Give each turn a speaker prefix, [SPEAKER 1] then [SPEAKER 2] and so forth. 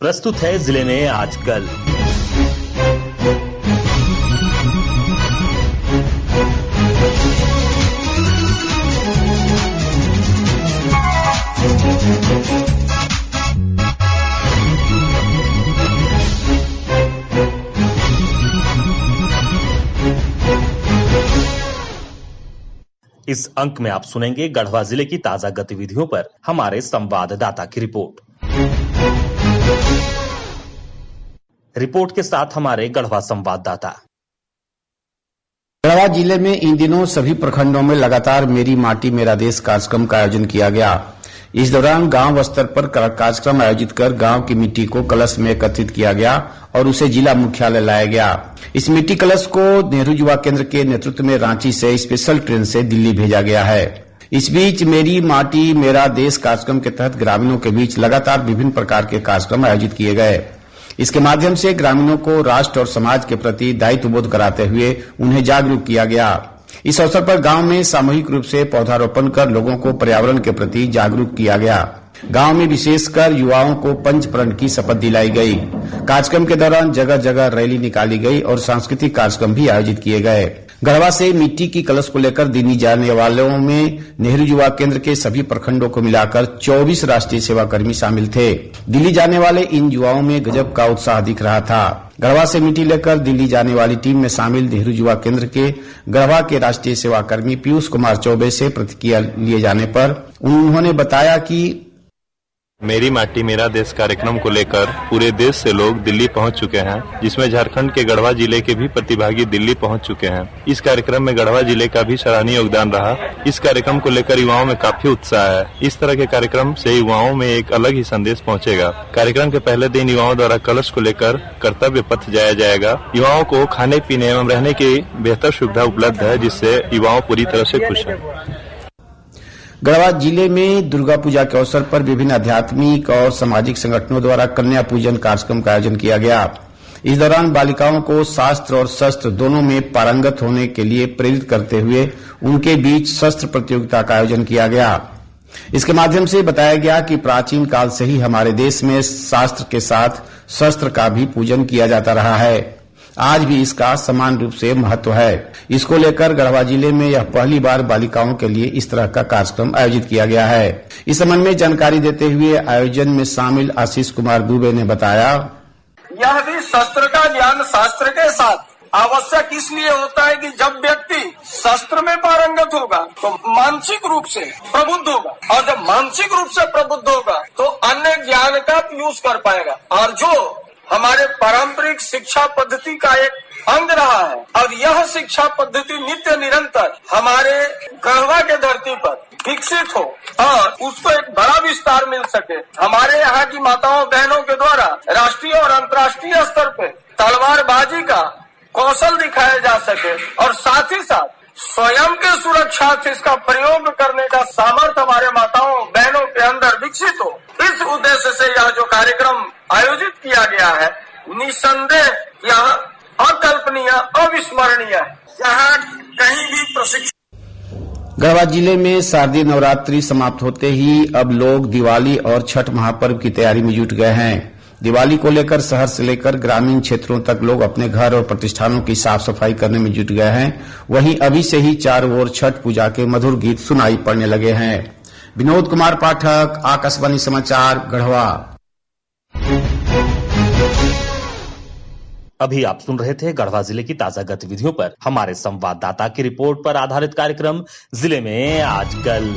[SPEAKER 1] प्रस्तुत है जिले में आजकल। इस अंक में आप सुनेंगे गढ़वा जिले की ताजा गतिविधियों पर हमारे संवाददाता की रिपोर्ट के साथ हमारे गढ़वा संवाददाता।
[SPEAKER 2] गढ़वा जिले में इन दिनों सभी प्रखंडों में लगातार मेरी माटी मेरा देश कार्यक्रम का आयोजन किया गया। इस दौरान गांव स्तर पर कार्यक्रम आयोजित कर गांव की मिट्टी को कलश में एकत्रित किया गया और उसे जिला मुख्यालय लाया गया। इस मिट्टी कलश को नेहरू युवा केंद्र के नेतृत्व में रांची से स्पेशल ट्रेन से दिल्ली भेजा गया है। इस बीच मेरी माटी मेरा देश कार्यक्रम के तहत ग्रामीणों के बीच लगातार विभिन्न प्रकार के कार्यक्रम आयोजित किए गए। इसके माध्यम से ग्रामीणों को राष्ट्र और समाज के प्रति दायित्व बोध कराते हुए उन्हें जागरूक किया गया। इस अवसर पर गांव में सामूहिक रूप से पौधारोपण कर लोगों को पर्यावरण के प्रति जागरूक किया गया। गांव में विशेषकर युवाओं को पंच प्रण की शपथ दिलाई गई। कार्यक्रम के दौरान जगह जगह रैली निकाली गई और सांस्कृतिक कार्यक्रम भी आयोजित किए गए। गढ़वा से मिट्टी की कलश को लेकर दिल्ली जाने वालों में नेहरू युवा केंद्र के सभी प्रखंडों को मिलाकर 24 राष्ट्रीय सेवाकर्मी शामिल थे। दिल्ली जाने वाले इन युवाओं में गजब का उत्साह दिख रहा था। गढ़वा से मिट्टी लेकर दिल्ली जाने वाली टीम में शामिल नेहरू युवा केंद्र के गढ़वा के राष्ट्रीय सेवाकर्मी पीयूष कुमार चौबे से प्रतिक्रिया लिए जाने पर उन्होंने बताया कि
[SPEAKER 3] मेरी माटी मेरा देश कार्यक्रम को लेकर पूरे देश से लोग दिल्ली पहुंच चुके हैं, जिसमें झारखंड के गढ़वा जिले के भी प्रतिभागी दिल्ली पहुंच चुके हैं। इस कार्यक्रम में गढ़वा जिले का भी सराहनीय योगदान रहा। इस कार्यक्रम को लेकर युवाओं में काफी उत्साह है। इस तरह के कार्यक्रम से युवाओं में एक अलग ही संदेश पहुंचेगा। कार्यक्रम के पहले दिन युवाओं द्वारा कलश को लेकर कर्तव्य पथ जाया जाएगा। युवाओं को खाने पीने एवं रहने की बेहतर सुविधा उपलब्ध है, जिससे युवाओं पूरी तरह से खुश है।
[SPEAKER 2] गढ़वा जिले में दुर्गा पूजा के अवसर पर विभिन्न आध्यात्मिक और सामाजिक संगठनों द्वारा कन्या पूजन कार्यक्रम का आयोजन किया गया। इस दौरान बालिकाओं को शास्त्र और शस्त्र दोनों में पारंगत होने के लिए प्रेरित करते हुए उनके बीच शस्त्र प्रतियोगिता का आयोजन किया गया। इसके माध्यम से बताया गया कि प्राचीन काल से ही हमारे देश में शास्त्र के साथ शस्त्र का भी पूजन किया जाता रहा है। आज भी इसका समान रूप से महत्व है। इसको लेकर गढ़वा जिले में यह पहली बार बालिकाओं के लिए इस तरह का कार्यक्रम आयोजित किया गया है। इस संबंध में जानकारी देते हुए आयोजन में शामिल आशीष कुमार दुबे ने बताया,
[SPEAKER 4] यह भी शस्त्र का ज्ञान शास्त्र के साथ आवश्यक इसलिए होता है कि जब व्यक्ति शस्त्र में पारंगत होगा तो मानसिक रूप से प्रबुद्ध होगा, और जब मानसिक रूप से प्रबुद्ध होगा तो अन्य ज्ञान का यूज कर पाएगा। और जो हमारे पारंपरिक शिक्षा पद्धति का एक अंग रहा है, और यह शिक्षा पद्धति नित्य निरंतर हमारे गढ़वा के धरती पर विकसित हो और उसको एक बड़ा विस्तार मिल सके। हमारे यहाँ की माताओं बहनों के द्वारा राष्ट्रीय और अंतर्राष्ट्रीय स्तर पे तलवारबाजी का कौशल दिखाया जा सके, और साथ ही साथ स्वयं के सुरक्षा से इसका प्रयोग करने का सामर्थ्य हमारे माताओं बहनों के अंदर विकसित हो। इस उद्देश्य से यह जो कार्यक्रम आयोजित किया गया है, निसंदेह यह अकल्पनीय अविस्मरणीय है। यहाँ कहीं भी प्रशिक्षण।
[SPEAKER 2] गढ़वा जिले में शारदीय नवरात्रि समाप्त होते ही अब लोग दिवाली और छठ महापर्व की तैयारी में जुट गए हैं। दिवाली को लेकर शहर से लेकर ग्रामीण क्षेत्रों तक लोग अपने घर और प्रतिष्ठानों की साफ सफाई करने में जुट गए हैं। वहीं अभी से ही चारों ओर छठ पूजा के मधुर गीत सुनाई पड़ने लगे हैं। विनोद कुमार पाठक, आकाशवाणी समाचार, गढ़वा।
[SPEAKER 1] अभी आप सुन रहे थे गढ़वा जिले की ताजा गतिविधियों पर हमारे संवाददाता की रिपोर्ट पर आधारित कार्यक्रम जिले में आजकल।